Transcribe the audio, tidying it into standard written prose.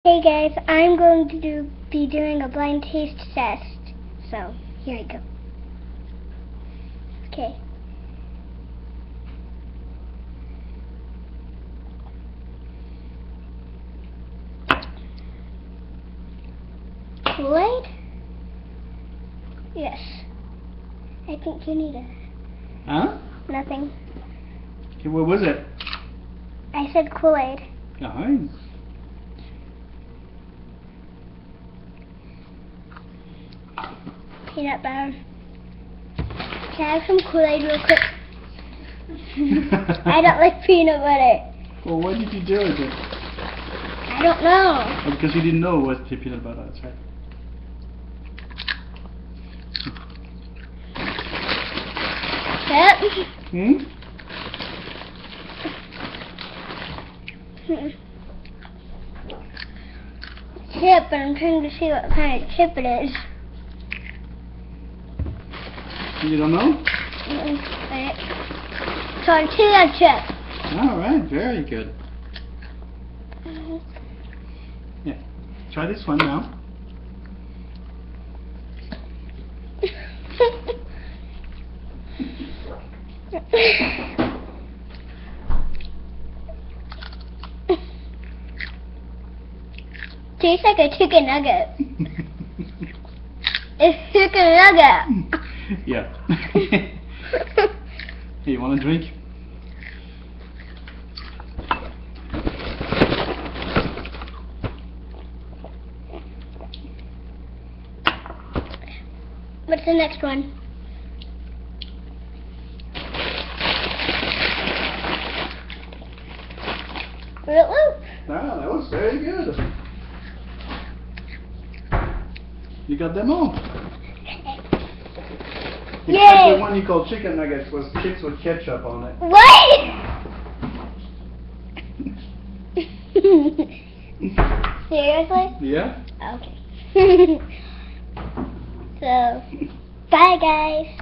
Hey guys, I'm going to be doing a blind taste test. So, here I go. Okay. Kool-Aid? Yes. I think you need it. Huh? Nothing. Okay, what was it? I said Kool-Aid. Nice. Peanut butter. Can I have some Kool-Aid real quick? I don't like peanut butter. Well, what did you do with it? I don't know. Oh, because you didn't know it was peanut butter, that's right. Yep. Chip, but I'm trying to see what kind of chip it is. You don't know? Right. Tortilla chip. Alright, very good. Yeah. Try this one now. Tastes like a chicken nugget. It's chicken nugget. Yeah. Hey, you want a drink? What's the next one? Really? Ah, that was very good. You got them all. Yay! Except the one you called chicken nuggets was chips with ketchup on it. What? Seriously? Yeah? Okay. So, bye guys.